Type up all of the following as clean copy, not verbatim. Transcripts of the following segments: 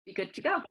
Be good to go.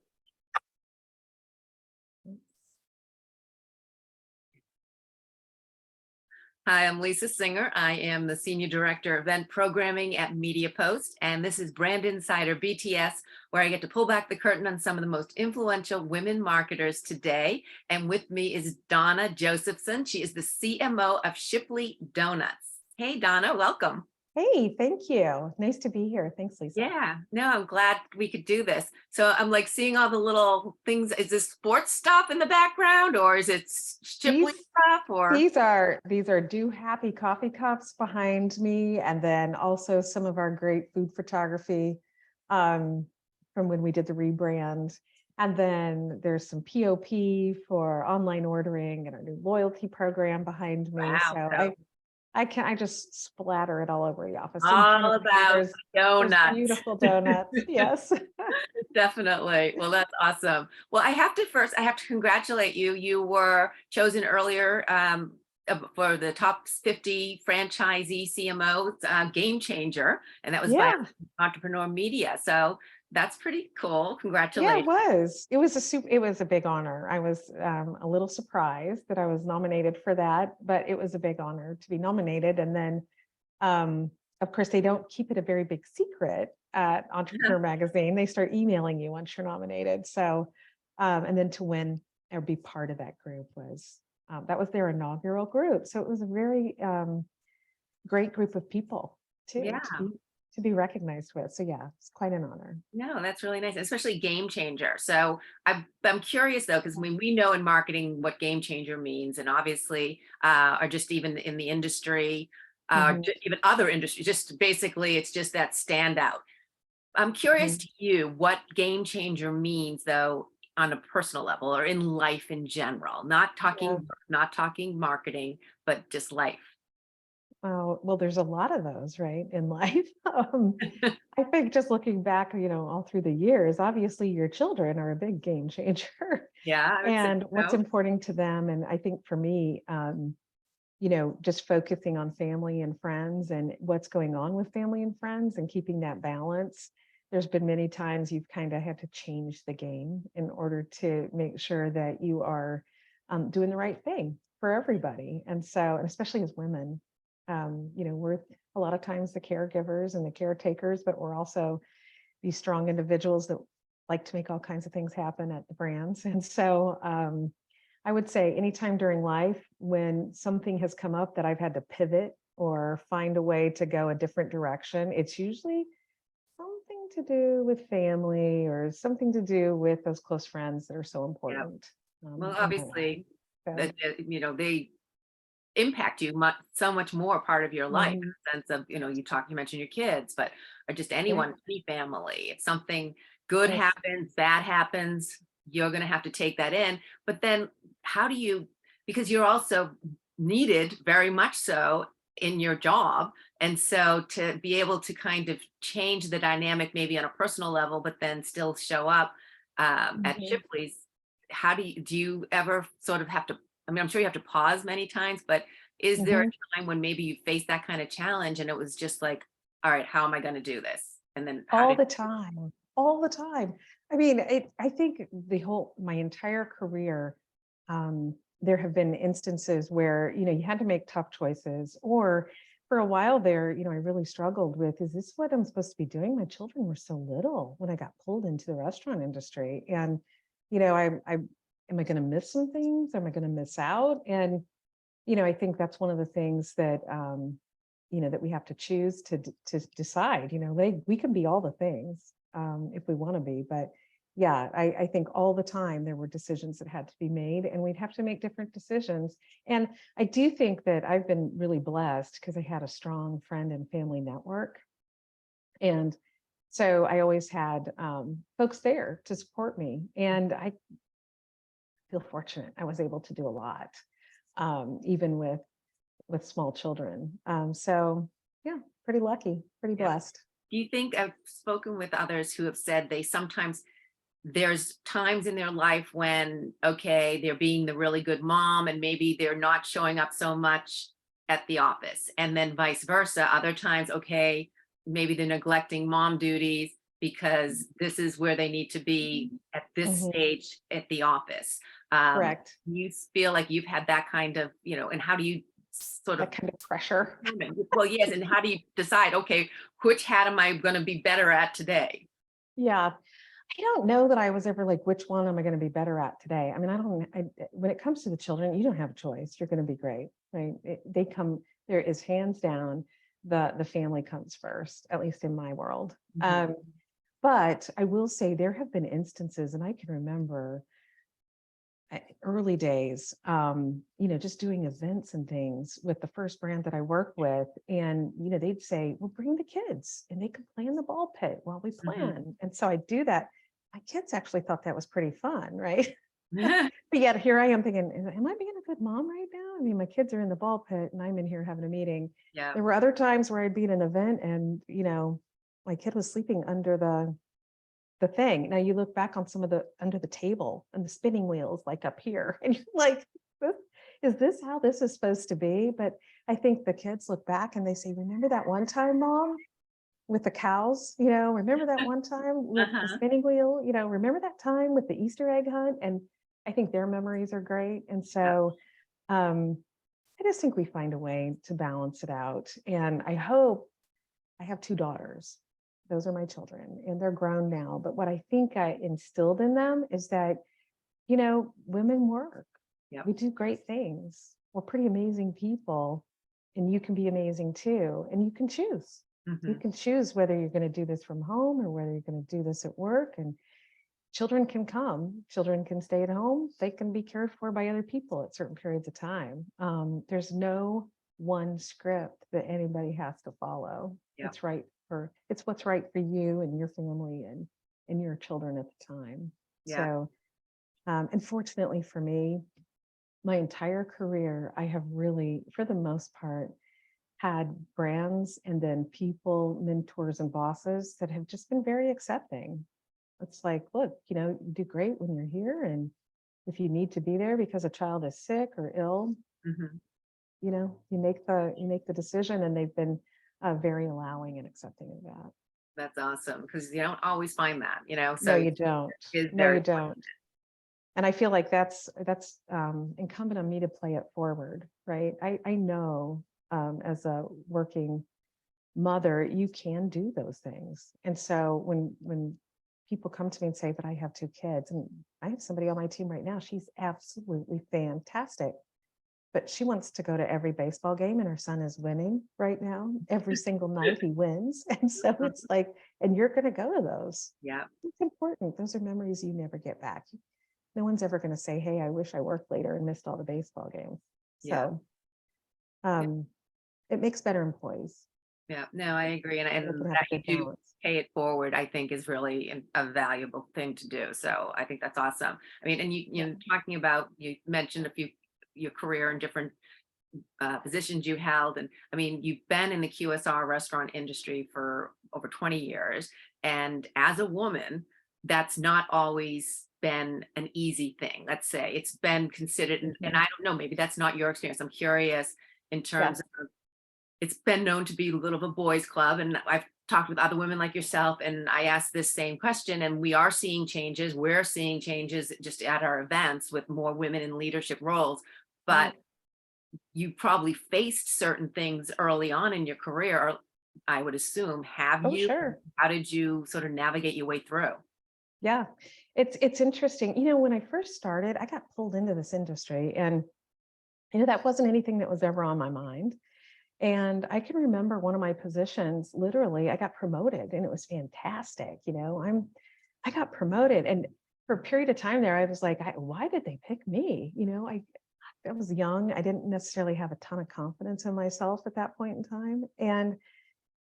Hi, I'm Lisa Singer. I am the Senior Director of Event Programming at Media Post, and this is Brand Insider BTS, where I get to pull back the curtain on some of the most influential women marketers today. And with me is Donna Josephson. She is the CMO of Shipley Do-Nuts. Hey, Donna, welcome. Hey, thank you. Nice to be here. Thanks, Lisa. Yeah, no, I'm glad we could do this. So I'm like seeing all the little things. Is this sports stuff in the background, or is it Shipley stuff? Or These are Do Happy coffee cups behind me, and then also some of our great food photography from when we did the rebrand. And then there's some POP for online ordering and our new loyalty program behind me. wow, So I just splatter it all over the office. So all about there's donuts. beautiful donuts. Yes. Definitely. Well, that's awesome. Well, I have to congratulate you. You were chosen earlier for the top 50 franchisee CMO Game Changer, and that was by Entrepreneur Media. So that's pretty cool. Congratulations. Yeah, it was. It was a big honor. I was a little surprised that I was nominated for that, but it was a big honor to be nominated. And then, of course, they don't keep it a very big secret at Entrepreneur Magazine. They start emailing you once you're nominated. So, and then to win or be part of that group was that was their inaugural group. So it was a very great group of people too. Yeah. To be recognized with. So yeah, it's quite an honor. No, that's really nice, especially game changer. So I'm curious though, because we know in marketing what game changer means, and obviously, or just even in the industry, even other industries, just basically it's just that standout. I'm curious to you what game changer means though, on a personal level or in life in general, not talking marketing, but just life. Well, there's a lot of those, right, in life. I think just looking back, all through the years, obviously your children are a big game changer. Yeah. And what's important to them. And I think for me, just focusing on family and friends and what's going on with family and friends and keeping that balance. There's been many times you've kind of had to change the game in order to make sure that you are doing the right thing for everybody. And so, and especially as women, we're a lot of times the caregivers and the caretakers, but we're also these strong individuals that like to make all kinds of things happen at the brands. And so I would say anytime during life when something has come up that I've had to pivot or find a way to go a different direction, it's usually something to do with family or something to do with those close friends that are so important. Well, obviously, they impact you so much more part of your life in the sense of, you mentioned your kids, but or just anyone, any family. If something good happens, bad happens, you're going to have to take that in. But then how do you, because you're also needed very much so in your job. And so to be able to kind of change the dynamic, maybe on a personal level, but then still show up at Shipley's, how do you ever sort of have to, I'm sure you have to pause many times, but is there a time when maybe you face that kind of challenge and it was just like, all right, how am I going to do this? And then all the time. I mean, I think my entire career, there have been instances where, you had to make tough choices, or for a while there, I really struggled with, is this what I'm supposed to be doing? My children were so little when I got pulled into the restaurant industry. And, am I going to miss some things? Am I going to miss out? And, I think that's one of the things that, that we have to choose to decide, we can be all the things if we want to be. But yeah, I think all the time there were decisions that had to be made and we'd have to make different decisions. And I do think that I've been really blessed because I had a strong friend and family network. And so I always had folks there to support me. And I feel fortunate. I was able to do a lot, even with small children. So yeah, pretty lucky, pretty blessed. Do you think, I've spoken with others who have said there's times in their life when, okay, they're being the really good mom and maybe they're not showing up so much at the office, and then vice versa. Other times, okay, maybe they're neglecting mom duties because this is where they need to be at this Mhm. stage at the office. Correct. You feel like you've had that kind of, and how do you sort of That kind of pressure. determine? Well, yes, and how do you decide, okay, which hat am I going to be better at today? Yeah. I don't know that I was ever like, which one am I going to be better at today? I mean, when it comes to the children, you don't have a choice. You're going to be great, right? They come, there is hands down, the family comes first, at least in my world. Mhm. But I will say there have been instances, and I can remember early days, just doing events and things with the first brand that I worked with. And, they'd say, well, bring the kids and they can play in the ball pit while we Mhm. plan. And so I do that. My kids actually thought that was pretty fun, right? But yet here I am thinking, am I being a good mom right now? I mean, my kids are in the ball pit and I'm in here having a meeting. Yeah. There were other times where I'd be at an event and, my kid was sleeping under the thing. Now you look back on some of the under the table and the spinning wheels like up here, and you're like, is this how this is supposed to be? But I think the kids look back and they say, remember that one time, mom, with the cows, remember that one time with the Uh-huh. spinning wheel, remember that time with the Easter egg hunt? And I think their memories are great. And Yeah. so I just think we find a way to balance it out. And I hope I have two daughters. Those are my children, and they're grown now. But what I think I instilled in them is that, women work. Yep. We do great things. We're pretty amazing people, and you can be amazing too. And you can choose. You Mhm. can choose whether you're going to do this from home or whether you're going to do this at work. And children can come, children can stay at home. They can be cared for by other people at certain periods of time. There's no one script that anybody has to follow. Yep. It's what's right for you and your family and your children at the time. Yeah. So, and fortunately for me, my entire career, I have really, for the most part, had brands and then people, mentors and bosses that have just been very accepting. It's like, look, you do great when you're here. And if you need to be there because a child is sick or ill, Mhm. you make the decision. And they've been very allowing and accepting of that. That's awesome because you don't always find that, No, so you don't. it's No, very. you don't. And I feel like that's incumbent on me to play it forward, right? I know as a working mother, you can do those things. And so when people come to me and say, but I have two kids, and I have somebody on my team right now, she's absolutely fantastic. But she wants to go to every baseball game, and her son is winning right now. Every single night he wins. And so it's like, and you're going to go to those. Yeah. It's important. Those are memories you never get back. No one's ever going to say, hey, I wish I worked later and missed all the baseball games. Yeah. So um, it makes better employees. Yeah. No, I agree, and They can have that a good you do balance. pay it forward, I think is really a valuable thing to do. So I think that's awesome. I mean, and Yeah. talking about, you mentioned a few your career in different positions you held. And I mean, you've been in the QSR restaurant industry for over 20 years. And as a woman, that's not always been an easy thing. Let's say it's been considered, and Mhm. I don't know, maybe that's not your experience. I'm curious in Yeah. terms of, it's been known to be a little of a boys club. And I've talked with other women like yourself, and I asked this same question, and we are seeing changes. We're seeing changes just at our events with more women in leadership roles. But Right. you probably faced certain things early on in your career, or I would assume. Have Oh, you? sure. How did you sort of navigate your way through? Yeah. It's interesting. When I first started, I got pulled into this industry, and that wasn't anything that was ever on my mind. And I can remember one of my positions, literally, I got promoted and it was fantastic. I got promoted, and for a period of time there, I was like, why did they pick me? I was young. I didn't necessarily have a ton of confidence in myself at that point in time. And,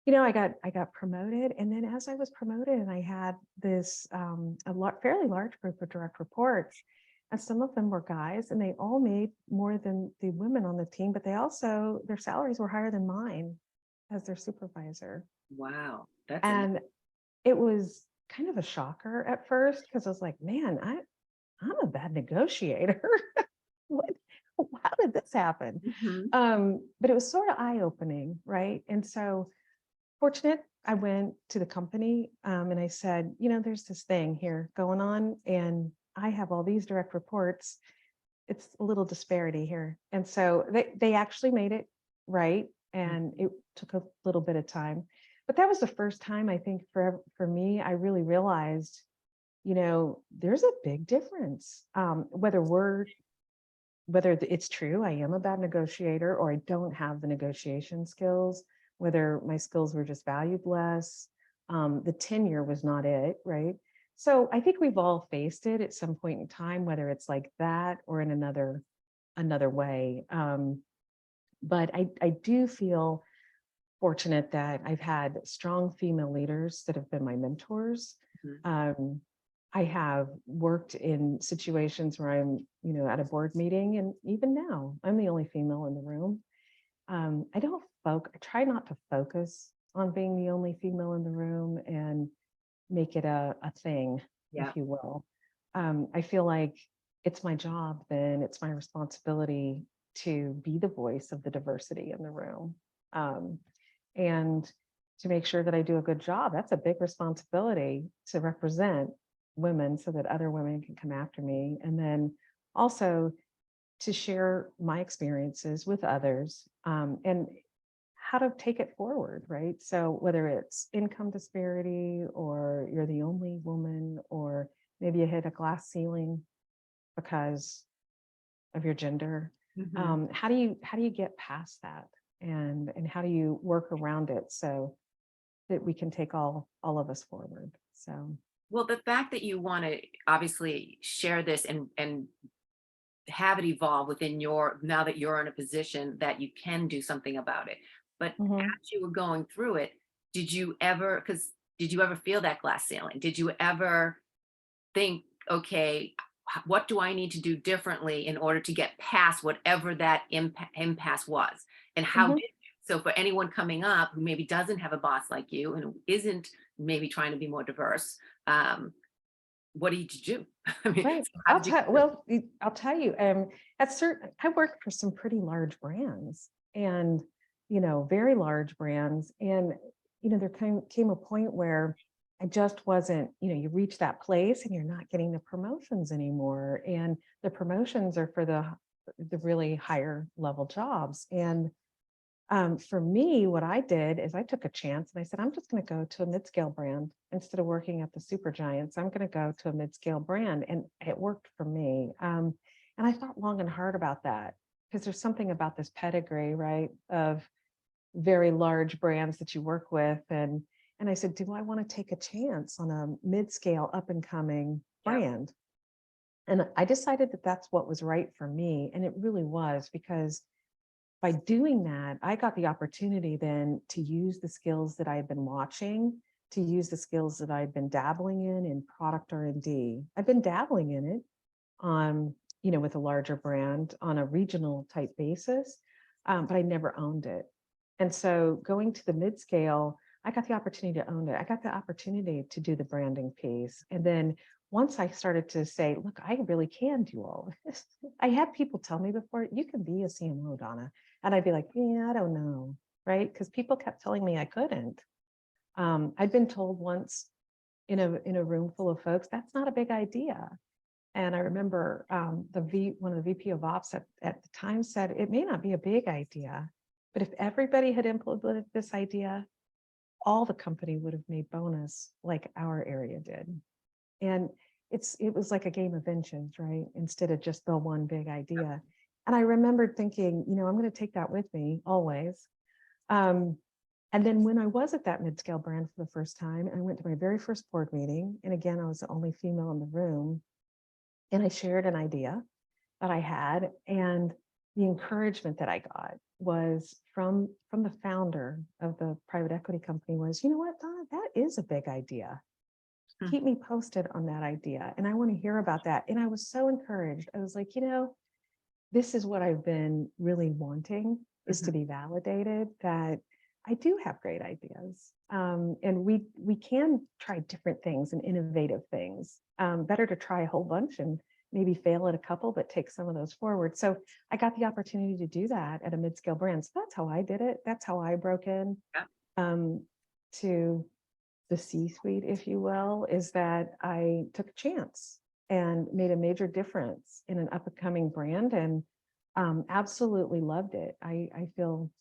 I got promoted. And then as I was promoted, and I had this fairly large group of direct reports, and some of them were guys, and they all made more than the women on the team, but their salaries were higher than mine as their supervisor. Wow, that's amazing. And it was kind of a shocker at first, because I was like, man, I'm a bad negotiator. what, how did this happen? Mhm. But it was sort of eye-opening, right? And so fortunate, I went to the company and I said, there's this thing here going on, and I have all these direct reports. It's a little disparity here. And so they actually made it right. And it took a little bit of time. But that was the first time, I think, for me, I really realized, there's a big difference. Whether it's true, I am a bad negotiator, or I don't have the negotiation skills, whether my skills were just valued less, the tenure was not it, right? So I think we've all faced it at some point in time, whether it's like that or in another way. But I do feel fortunate that I've had strong female leaders that have been my mentors. I have worked in situations where I'm, at a board meeting, and even now, I'm the only female in the room. I try not to focus on being the only female in the room and make it a thing, Yeah. if you will. I feel like it's my job, then it's my responsibility to be the voice of the diversity in the room. And to make sure that I do a good job. That's a big responsibility, to represent women so that other women can come after me. And then also to share my experiences with others, and how to take it forward, right? So whether it's income disparity, or you're the only woman, or maybe you hit a glass ceiling because of your gender, how do you get past that? And how do you work around it so that we can take all of us forward? So, Well, the fact that you want to obviously share this and have it evolve within now that you're in a position that you can do something about it. But as you were going through it, did you ever feel that glass ceiling? Did you ever think, okay, what do I need to do differently in order to get past whatever that impasse was? And how did you? So for anyone coming up who maybe doesn't have a boss like you and who isn't maybe trying to be more diverse, what did you do? I mean, right. so how did you? I'll tell you, I worked for some pretty large brands, and, very large brands. And, there came a point where I just wasn't, you reach that place and you're not getting the promotions anymore. And the promotions are for the really higher level jobs. And for me, what I did is I took a chance and I said, I'm just going to go to a mid-scale brand instead of working at the super giants. I'm going to go to a mid-scale brand, and it worked for me. And I thought long and hard about that, because there's something about this pedigree, right, of very large brands that you work with. And I said, do I want to take a chance on a mid-scale up and coming brand? And I decided that that's what was right for me. And it really was, because by doing that, I got the opportunity then to use the skills that I had been watching, to use the skills that I'd been dabbling in product R&D. I've been dabbling in it with a larger brand on a regional type basis, but I never owned it. And so going to the mid-scale, I got the opportunity to own it. I got the opportunity to do the branding piece. And then once I started to say, look, I really can do all of this. I had people tell me before, you can be a CMO, Donna. And I'd be like, yeah, I don't know, right? Because people kept telling me I couldn't. I'd been told once in a room full of folks, that's not a big idea. And I remember one of the VP of Ops at the time said, it may not be a big idea, but if everybody had implemented this idea, all the company would have made bonus like our area did. And it was like a game of inches, right? Instead of just the one big idea. And I remembered thinking, I'm going to take that with me always. And then when I was at that mid-scale brand for the first time, I went to my very first board meeting. And again, I was the only female in the room. And I shared an idea that I had. And the encouragement that I got was from the founder of the private equity company was, you know what, Donna, that is a big idea. Keep me posted on that idea. And I want to hear about that. And I was so encouraged. I was like, this is what I've been really wanting, is to be validated that I do have great ideas. And we can try different things and innovative things. Better to try a whole bunch and maybe fail at a couple, but take some of those forward. So I got the opportunity to do that at a mid-scale brand. So that's how I did it. That's how I broke in. to the C-suite, if you will, is that I took a chance and made a major difference in an up-and-coming brand, and absolutely loved it. I feel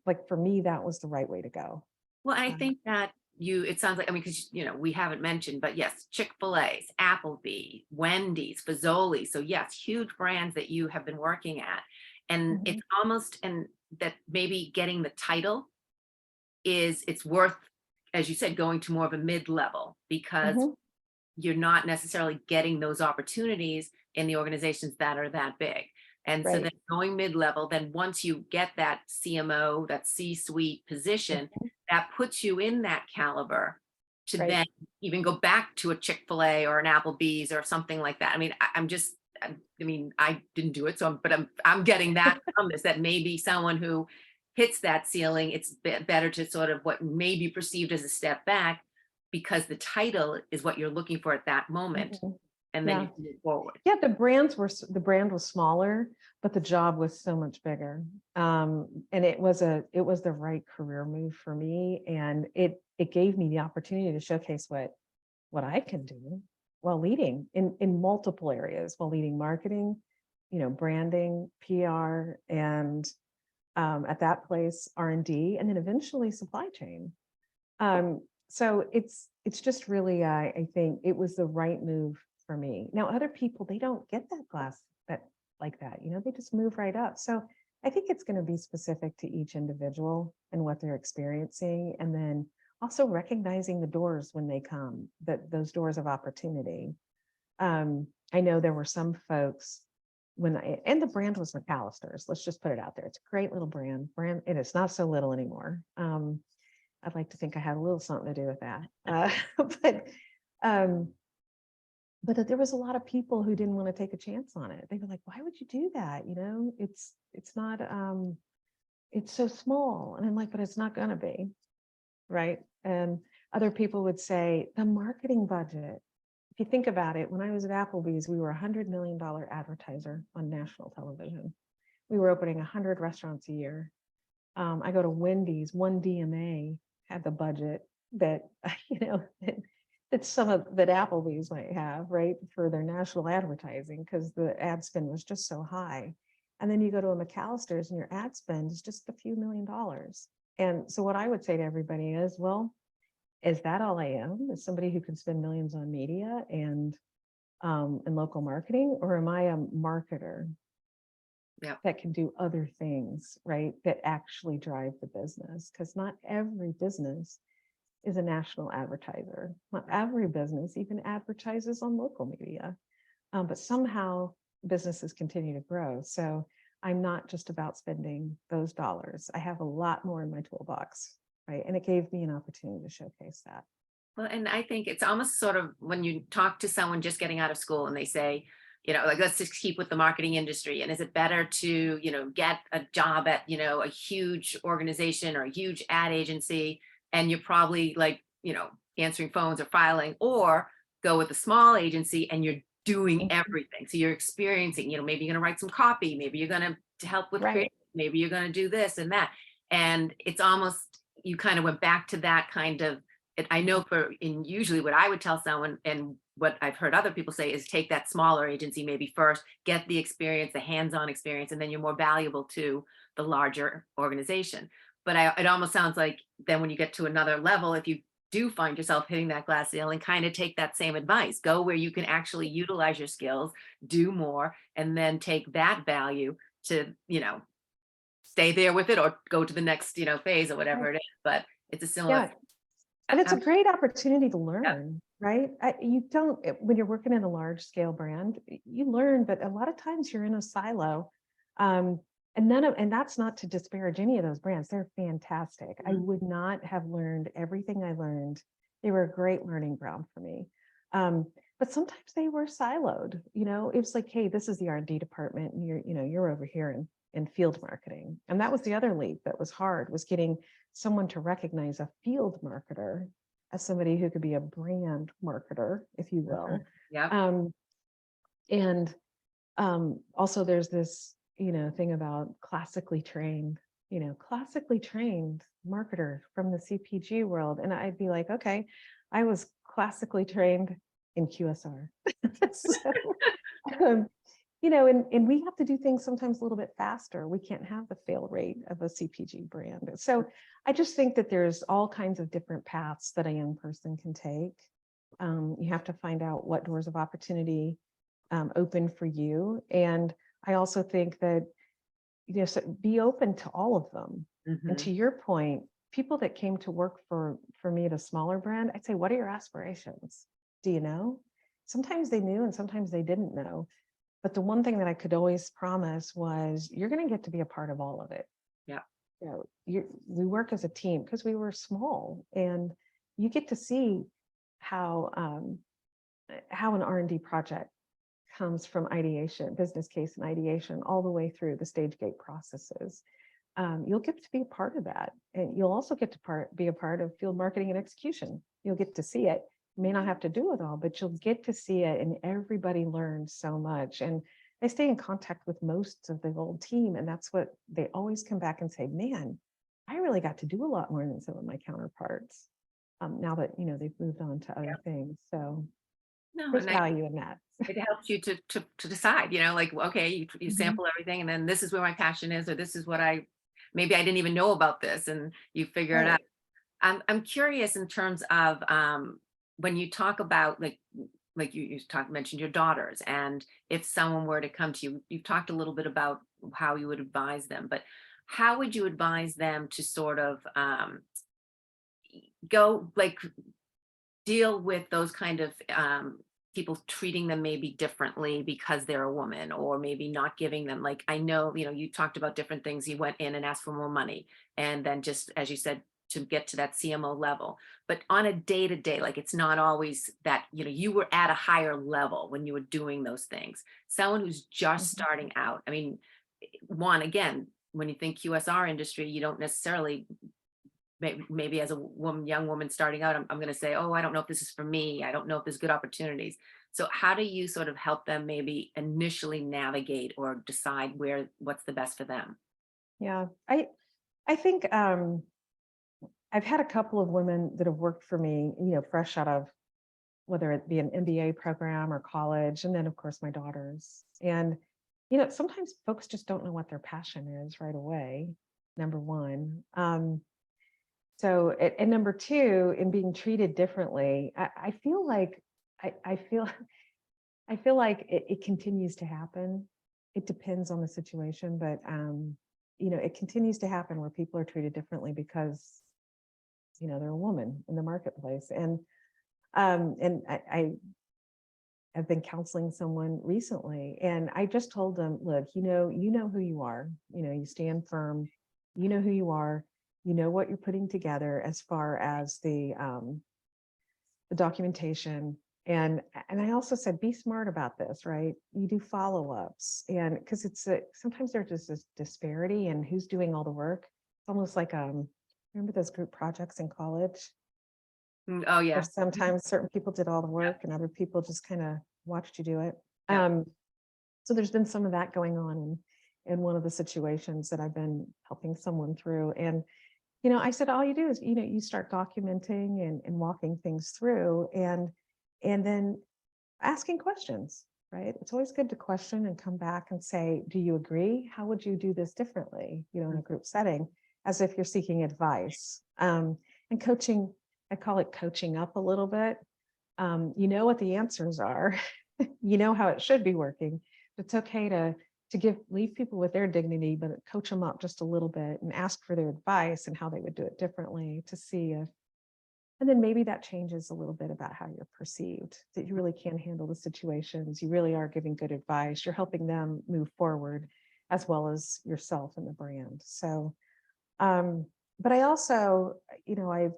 like for me, that was the right way to go. Well, I Um, think that it sounds like, I mean, because, we haven't mentioned, but yes, Chick-fil-A's, Applebee, Wendy's, Fazoli. So yes, huge brands that you have been working at. And mhm, it's almost, and that maybe getting the title it's worth, as you said, going to more of a mid-level, because mhm, you're not necessarily getting those opportunities in the organizations that are that big. And so then right. going mid-level, then once you get that CMO, that C-suite position, Mhm, that puts you in that caliber to right. then even go back to a Chick-fil-A or an Applebee's or something like that. I mean, I mean, I didn't do it, so I'm getting that from this, that maybe someone who hits that ceiling, it's better to sort of what may be perceived as a step back, because the title is what you're looking for at that moment, Mhm. and then you Yeah. can move forward. Yeah, the brand was smaller, but the job was so much bigger. And it was the right career move for me. And it gave me the opportunity to showcase what I can do while leading in multiple areas, while leading marketing, branding, PR, and at that place, R&D, and then eventually supply chain. So it's just really, I think it was the right move for me. Now, other people, they don't get that glass that like that, they just move right up. So I think it's going to be specific to each individual and what they're experiencing. And then also recognizing the doors when they come, that those doors of opportunity. I know there were some folks and the brand was McAllister's. Let's just put it out there. It's a great little brand, and it's not so little anymore. I'd like to think I had a little something to do with that. But um, but there was a lot of people who didn't want to take a chance on it. They were like, "Why would you do that? It's not. It's so small." And I'm like, "But it's not going to be, right?" And other people would say the marketing budget. If you think about it, when I was at Applebee's, we were $100 million advertiser on national television. We were opening 100 restaurants a year. I go to Wendy's, one DMA had the budget that, that some of that Applebee's might have, right, for their national advertising, because the ad spend was just so high. And then you go to a McAllister's and your ad spend is just a few $1,000,000. And so what I would say to everybody is, well, is that all I am? Is somebody who can spend millions on media and local marketing, or am I a marketer Yeah. that can do other things, right? That actually drive the business? Because not every business is a national advertiser. Not every business even advertises on local media, but somehow businesses continue to grow. So I'm not just about spending those dollars. I have a lot more in my toolbox, right? And it gave me an opportunity to showcase that. Well, and I think it's almost sort of when you talk to someone just getting out of school and they say, like, let's just keep with the marketing industry. And is it better to, get a job at, a huge organization or a huge ad agency, and you're probably like, answering phones or filing, or go with a small agency and you're doing Mhm. everything. So you're experiencing, maybe you're going to write some copy, maybe you're going to help with Right. creative, maybe you're going to do this and that. And it's almost, you kind of went back to that kind of, I know usually what I would tell someone, and what I've heard other people say, is take that smaller agency maybe first, get the experience, the hands-on experience, and then you're more valuable to the larger organization. But it almost sounds like then when you get to another level, if you do find yourself hitting that glass ceiling, kind of take that same advice, go where you can actually utilize your skills, do more, and then take that value to, stay there with it, or go to the next, phase or Right. whatever it is. But it's a similar, Yeah. And it's a I'm, great opportunity to yeah, learn, right? You don't, when you're working in a large scale brand, you learn, but a lot of times you're in a silo. Um, and that's not to disparage any of those brands. They're fantastic. I mhm, would not have learned everything I learned. They were a great learning ground for me. Um, but sometimes they were siloed, it was like, hey, this is the R&D department, and you're over here in field marketing. And that was the other leap that was hard, was getting someone to recognize a field marketer as somebody who could be a brand marketer, if you mhm, will. yeah, Um, and Also there's this, thing about classically trained. classically trained marketer from the CPG world. And I'd be like, okay, I was classically trained in QSR. So, um, and we have to do things sometimes a little bit faster. We can't have the fail rate of a CPG brand. So I just think that there's all kinds of different paths that a young person can take. You have to find out what doors of opportunity open for you. And I also think that, so be open to all of them. And to your point, people that came to work for me at a smaller brand, I'd say, what are your aspirations? Do you know? Sometimes they knew and sometimes they didn't know. But the one thing that I could always promise was you're going to get to be a part of all of it. Yeah. We work as a team because we were small, and you get to see how an R&D project comes from ideation, business case and ideation, all the way through the stage gate processes. You'll get to be a part of that. And you'll also get to be a part of field marketing and execution. You'll get to see it. You may not have to do it all, but you'll get to see it, and everybody learns so much. And I stay in contact with most of the old team, and that's what they always come back and say, man, I really got to do a lot more than some of my counterparts. Now that, they've moved on to other things. So No, there's and value in that. it helps you to decide, like, okay, you Mhm. sample everything, and then this is where my passion is, or this is what maybe I didn't even know about this, and you figure it out. Right. I'm curious in terms of when you talk about like you mentioned your daughters, and if someone were to come to you, you've talked a little bit about how you would advise them, but how would you advise them to sort of go like deal with those kind of people treating them maybe differently because they're a woman, or maybe not giving them, like, I know, you talked about different things. You went in and asked for more money, and then, just as you said, to get to that CMO level. But on a day to day, like, it's not always that, you were at a higher level when you were doing those things. Someone who's just Mhm. starting out, I mean, one, again, when you think QSR industry, you don't necessarily, maybe as a young woman starting out, I'm going to say, oh, I don't know if this is for me. I don't know if there's good opportunities. So how do you sort of help them maybe initially navigate or decide what's the best for them? Yeah, I think I've had a couple of women that have worked for me, fresh out of whether it be an MBA program or college, and then of course my daughters. And sometimes folks just don't know what their passion is right away. Number one. And number two, in being treated differently, I feel like I feel I feel like it continues to happen. It depends on the situation, but it continues to happen where people are treated differently because they're a woman in the marketplace. And I have been counseling someone recently, and I just told them, look, you know who you are. You stand firm. You know who you are. You know what you're putting together as far as the documentation. And I also said, be smart about this, right? You do follow-ups, and because sometimes there's just this disparity in who's doing all the work. It's almost like remember those group projects in college? Oh, Where yeah. sometimes certain people did all the work and other people just kind of watched you do it. Yeah. So there's been some of that going on in one of the situations that I've been helping someone through. And I said, all you do is, you start documenting and walking things through, and then asking questions, right? It's always good to question and come back and say, do you agree? How would you do this differently, in a group setting, as if you're seeking advice. And coaching, I call it coaching up a little bit. You know what the answers are, you know how it should be working. It's okay to leave people with their dignity, but coach them up just a little bit and ask for their advice and how they would do it differently, to see if, and then maybe that changes a little bit about how you're perceived, that you really can handle the situations. You really are giving good advice. You're helping them move forward, as well as yourself and the brand. So, but I also, I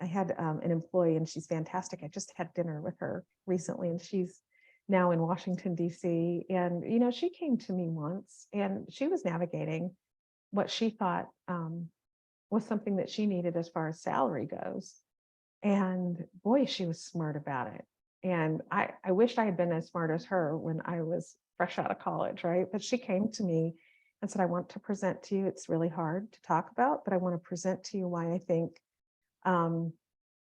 had an employee, and she's fantastic. I just had dinner with her recently, and she's now in Washington, D.C. And, she came to me once, and she was navigating what she thought was something that she needed as far as salary goes. And boy, she was smart about it. And I wished I had been as smart as her when I was fresh out of college, right? But she came to me I said, I want to present to you. It's really hard to talk about, but I want to present to you why I think um,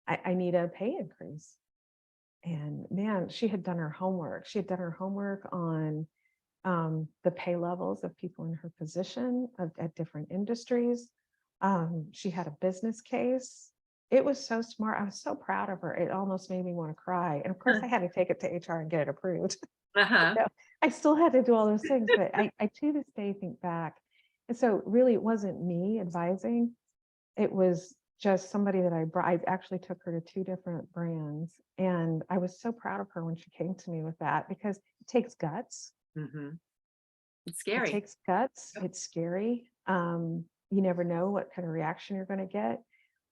I need a pay increase. And man, she had done her homework. She had done her homework on the pay levels of people in her position at different industries. She had a business case. It was so smart. I was so proud of her. It almost made me want to cry. And of course, I had to take it to HR and get it approved. Uh-huh. So I still had to do all those things, but I to this day think back. And so really, it wasn't me advising. It was just somebody that I brought. I actually took her to two different brands. And I was so proud of her when she came to me with that because it takes guts. Hmm. It's It scary. takes guts. Yep. It's scary. You never know what kind of reaction you're going to get.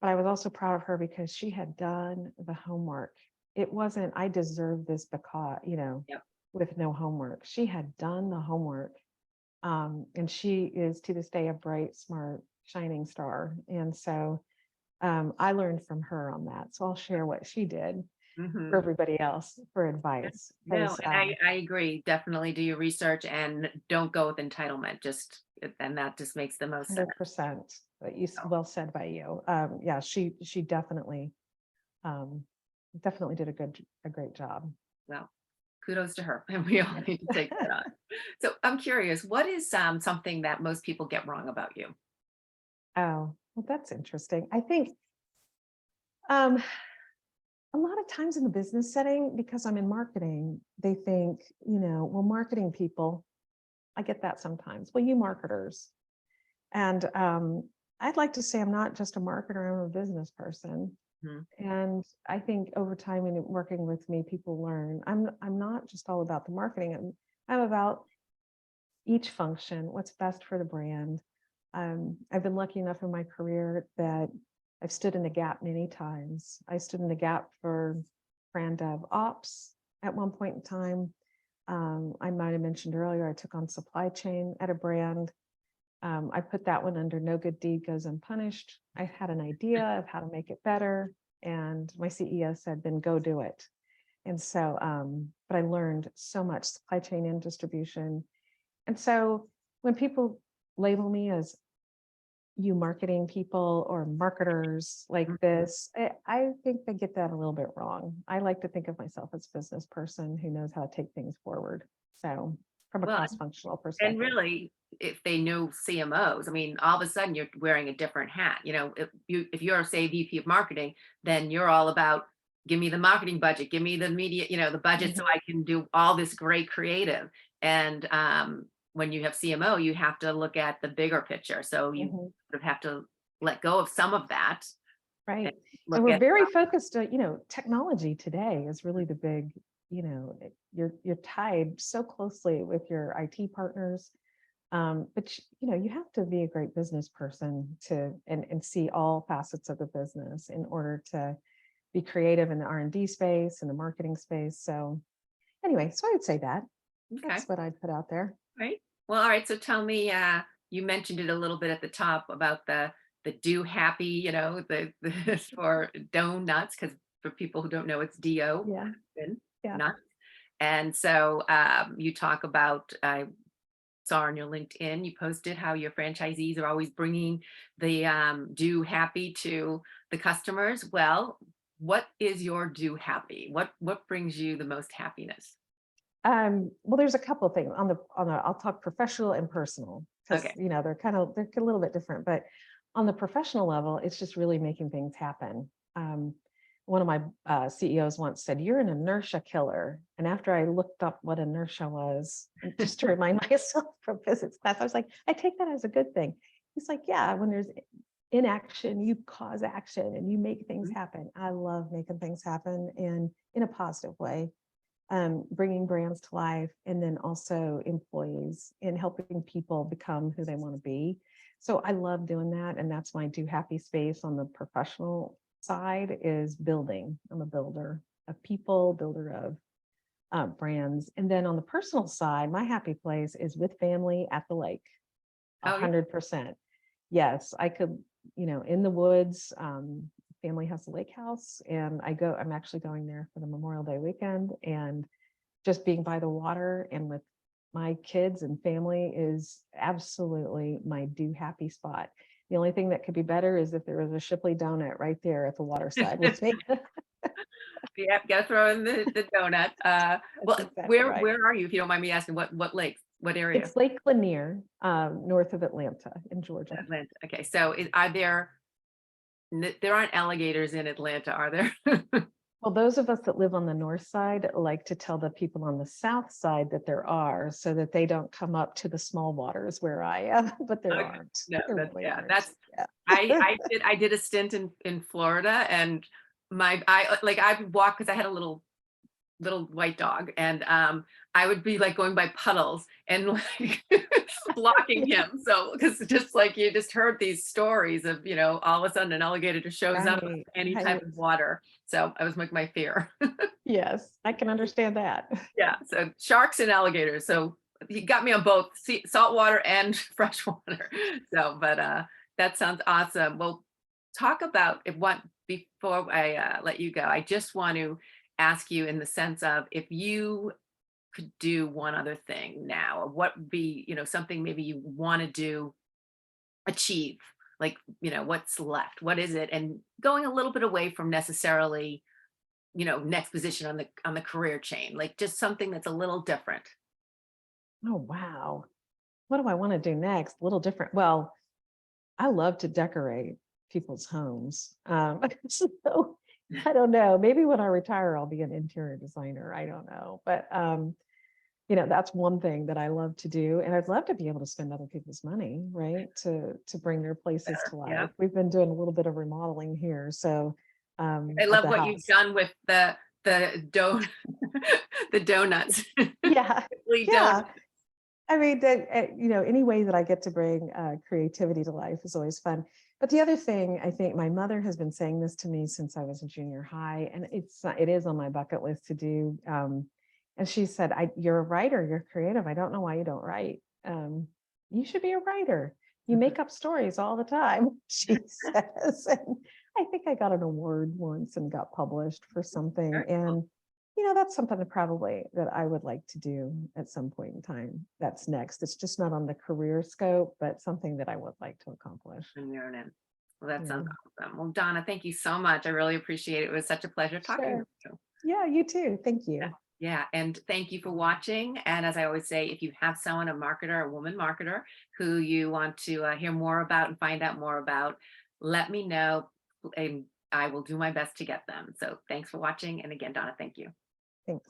But I was also proud of her because she had done the homework. It wasn't, I deserve this because, Yep. with no homework. She had done the homework. And she is to this day a bright, smart, shining star. And so I learned from her on that. So I'll share what she did for Hmm. everybody else for advice. No, Because and I agree. Definitely do your research and don't go with entitlement. Just and that just makes the most sense. 100%. Well said by you. Yeah, she um, definitely did a great job. Well, kudos to her, and we all need to take that on. So I'm curious, what is something that most people get wrong about you? Oh, well, that's interesting. I think um, a lot of times in the business setting, because I'm in marketing, they think, well, marketing people, I get that sometimes. Well, you marketers. And I'd like to say I'm not just a marketer, I'm a business person. Mhm. And I think over time in working with me, people learn I'm not just all about the marketing. I'm about each function, what's best for the brand. I've been lucky enough in my career that I've stood in the gap many times. I stood in the gap for brand dev ops at one point in time. I might have mentioned earlier, I took on supply chain at a brand. I put that one under no good deed goes unpunished. I had an idea of how to make it better. And my CEO said, then go do it. And so, but I learned so much supply chain and distribution. And so when people label me as you marketing people or marketers like Mhm. this, I think they get that a little bit wrong. I like to think of myself as a business person who knows how to take things forward. So from a Well, cross-functional and perspective. really, if they know CMOs, I mean, all of a sudden you're wearing a different hat. If you're say VP of marketing, then you're all about give me the marketing budget, give me the media, the budget so Mhm, I can do all this great creative. And when you have CMO, you have to look at the bigger picture. So you mhm. sort of have to let go of some of that and Right. And look we're at very focused on, technology today is really the big, you're tied so closely with your IT partners. But you have to be a great business person to and see all facets of the business in order to be creative in the R&D space and the marketing space. So anyway, so I would say that okay. that's what I'd put out there. Right. Well, all right. So tell me, you mentioned it a little bit at the top about the do happy, the for donuts, because for people who don't know, it's DO Yeah. Yeah. nuts. And so you talk about I saw on your LinkedIn, you posted how your franchisees are always bringing the do happy to the customers. Well, what is your do happy? What brings you the most happiness? Well, there's a couple of things I'll talk professional and personal because Okay. they're a little bit different, but on the professional level, it's just really making things happen. One of my CEOs once said, "You're an inertia killer." And after I looked up what inertia was, and just to remind myself from physics class, I was like, I take that as a good thing. He's like, yeah, when there's inaction, you cause action and you make things Mhm. happen. I love making things happen and in a positive way, bringing brands to life, and then also employees and helping people become who they want to be. So I love doing that. And that's my do happy space on the professional side is building. I'm a builder of people, builder of brands. And then on the personal side, my happy place is with family at the lake, Oh, yeah. 100%. Yes, I could, in the woods. Family has a lake house, and I'm actually going there for the Memorial Day weekend, and just being by the water and with my kids and family is absolutely my do happy spot. The only thing that could be better is if there was a Shipley donut right there at the water side with me. Yep, gotta throw in the donut. Well, That's exactly where right. are you, if you don't mind me asking? What lakes? What area? It's Lake Lanier, north of Atlanta in Georgia. Atlanta. Okay, so are there aren't alligators in Atlanta, are there? Well, those of us that live on the north side like to tell the people on the south side that there are, so that they don't come up to the small waters where I am, but there Okay. aren't. No, There that's, really yeah, aren't. that's, Yeah. I did a stint in Florida, and I would walk because I had a little white dog, and I would be like going by puddles and like blocking Yeah, him. So because just like you just heard these stories of, all of a sudden an alligator just shows up with right, any type right. of water. So I was like my fear. Yes, I can understand that. Yeah, so sharks and alligators. So he got me on both salt water and fresh water. So, but that sounds awesome. Well, talk about if what before I let you go. I just want to ask you in the sense of if you could do one other thing now, or what would be, something maybe you want to do, achieve, like, what's left, what is it, and going a little bit away from necessarily, next position on the career chain, like just something that's a little different. Oh, wow. What do I want to do next? A little different. Well, I love to decorate people's homes. So I don't know. Maybe when I retire, I'll be an interior designer. I don't know. But that's one thing that I love to do. And I'd love to be able to spend other people's money, right? To bring their places Better. to Yeah. life. We've been doing a little bit of remodeling here. So I at love the what you've house. done with the the donuts. Yeah. Simply Yeah. donuts. I mean, that, any way that I get to bring creativity to life is always fun. But the other thing, I think my mother has been saying this to me since I was in junior high, and it is on my bucket list to do. And she said, "You're a writer, you're creative. I don't know why you don't write. You should be a writer. You Mhm. make up stories all the time," she says. And I think I got an award once and got published for something. Very cool. And that's something that I would like to do at some point in time. That's next. It's just not on the career scope, but something that I would like to accomplish. And you're in. Well, that Yeah, sounds awesome. Well, Donna, thank you so much. I really appreciate it. It was such a pleasure talking sure. with you. Yeah, you too. Thank Yeah. you. Yeah. And thank you for watching. And as I always say, if you have someone, a marketer, a woman marketer, who you want to hear more about and find out more about, let me know, and I will do my best to get them. So thanks for watching. And again, Donna, thank you. Thanks.